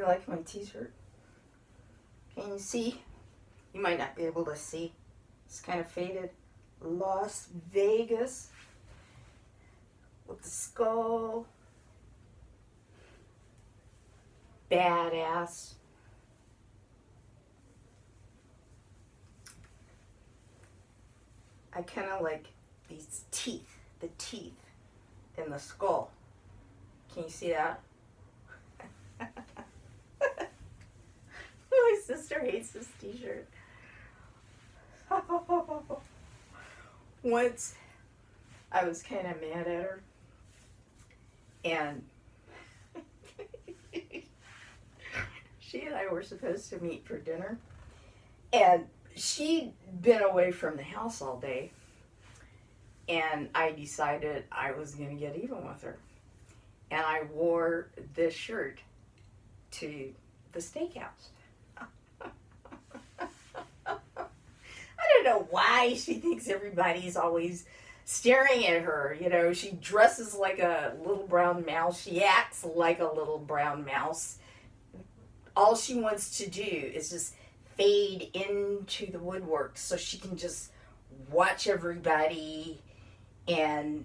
You like my t-shirt? Can you see? You might not be able to see. It's kind of faded. Las Vegas with the skull. Badass. I kind of like these teeth, the teeth in the skull. Can you see that? My sister hates this t-shirt. Once I was kind of mad at her, and she and I were supposed to meet for dinner, and she'd been away from the house all day, and I decided I was going to get even with her. And I wore this shirt to the steakhouse. I don't know why she thinks everybody's always staring at her. You know, she dresses like a little brown mouse. She acts like a little brown mouse. All she wants to do is just fade into the woodwork so she can just watch everybody and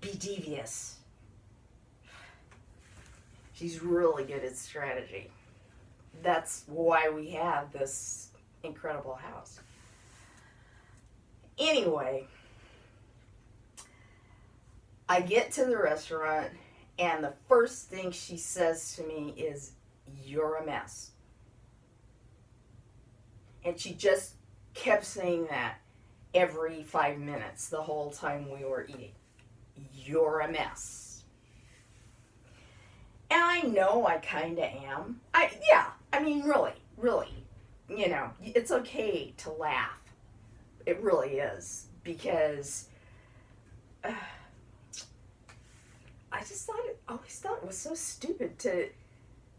be devious. She's really good at strategy. That's why we have this incredible house. Anyway, I get to the restaurant, and the first thing she says to me is, "You're a mess." And she just kept saying that every 5 minutes the whole time we were eating. "You're a mess." And I know I kind of am. I mean, really, you know, it's okay to laugh. It really is. Because I always thought it was so stupid to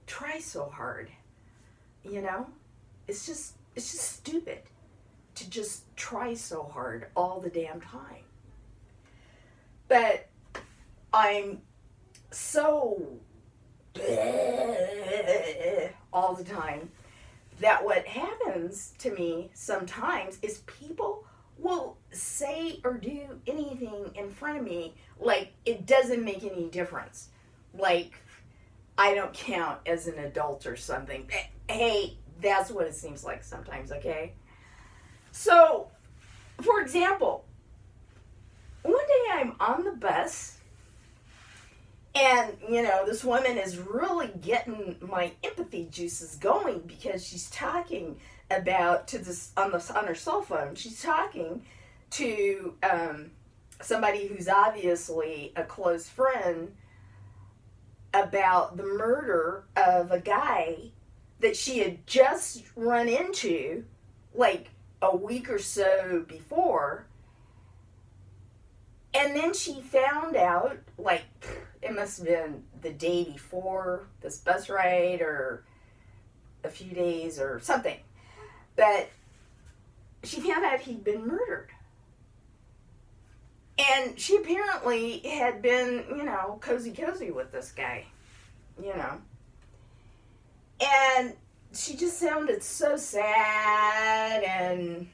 try so hard. You know? It's just stupid to just try so hard all the damn time. But I'm so all the time that what happens to me sometimes is people will say or do anything in front of me like it doesn't make any difference. Like I don't count as an adult or something. Hey, that's what it seems like sometimes, okay? So, for example, one day I'm on the bus, and, you know, this woman is really getting my empathy juices going because she's talking about on her cell phone. She's talking to somebody who's obviously a close friend about the murder of a guy that she had just run into like a week or so before. And then she found out, like, it must have been the day before this bus ride or a few days or something. But she found out he'd been murdered. And she apparently had been, you know, cozy with this guy, you know. And she just sounded so sad, and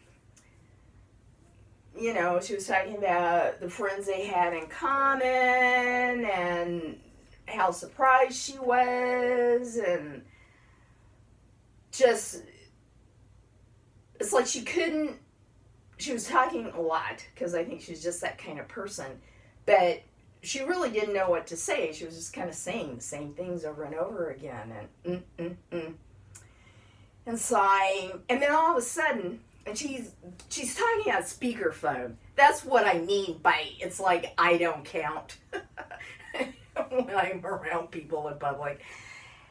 you know, she was talking about the friends they had in common and how surprised she was, and just, it's like she was talking a lot because I think she's just that kind of person, but she really didn't know what to say. She was just kind of saying the same things over and over again, and and sighing, and then all of a sudden, and she's talking on speakerphone. That's what I mean by it's like I don't count when I'm around people in public.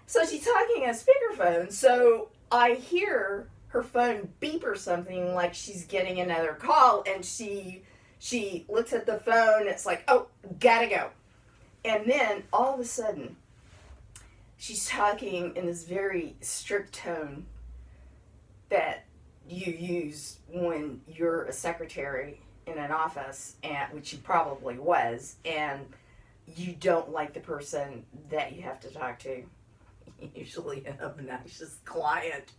So she's talking on speakerphone, so I hear her phone beep or something like she's getting another call, and she looks at the phone, it's like, oh, gotta go. And then all of a sudden, she's talking in this very strict tone that you use when you're a secretary in an office, and which you probably was, and you don't like the person that you have to talk to. usually an obnoxious client.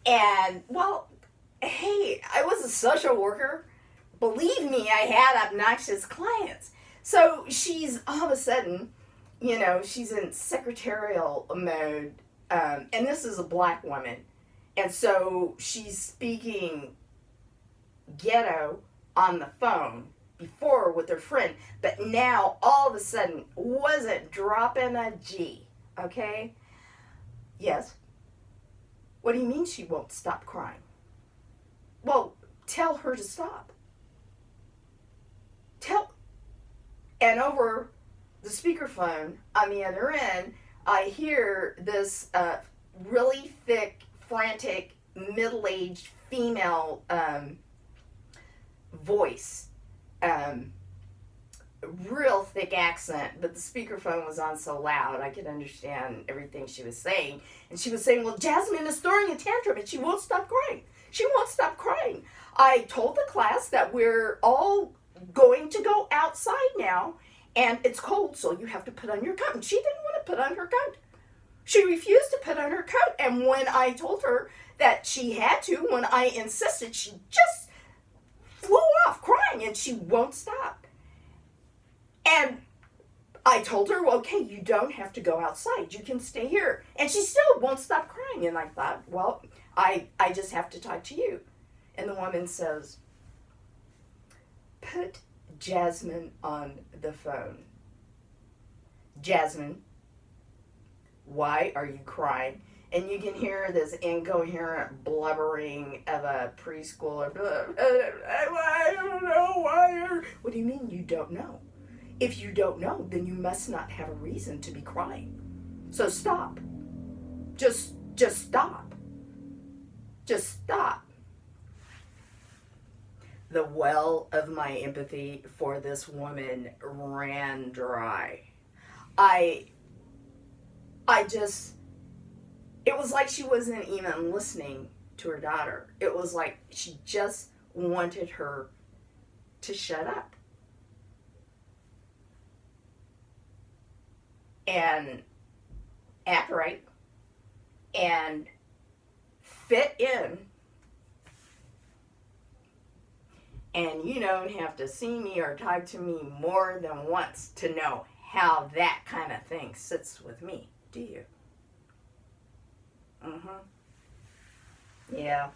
And, well, hey, I was a social worker. Believe me, I had obnoxious clients. So she's all of a sudden, she's in secretarial mode. And this is a black woman. And so she's speaking ghetto on the phone before with her friend. But now, all of a sudden, wasn't dropping a G. Okay? Yes. What do you mean she won't stop crying? Well, tell her to stop. And over the speakerphone on the other end, I hear this really thick, frantic, middle-aged female voice. Real thick accent, but the speakerphone was on so loud I could understand everything she was saying. And she was saying, well, Jasmine is throwing a tantrum and she won't stop crying. She won't stop crying. I told the class that we're all going to go outside now, and it's cold, so you have to put on your coat. And she didn't want to put on her coat. She refused to put on her coat, and when I told her that she had to, when I insisted, she just flew off crying, and she won't stop. And I told her, well, okay, you don't have to go outside. You can stay here. And she still won't stop crying. And I thought, well, I just have to talk to you. And the woman says, put Jasmine on the phone. Jasmine, why are you crying? And you can hear this incoherent blubbering of a preschooler. I don't know why. What do you mean you don't know? If you don't know, then you must not have a reason to be crying. So stop. Just stop. Just stop. The well of my empathy for this woman ran dry. It was like she wasn't even listening to her daughter. It was like she just wanted her to shut up. And act right. And fit in. And you don't have to see me or talk to me more than once to know how that kind of thing sits with me, do you? Yeah.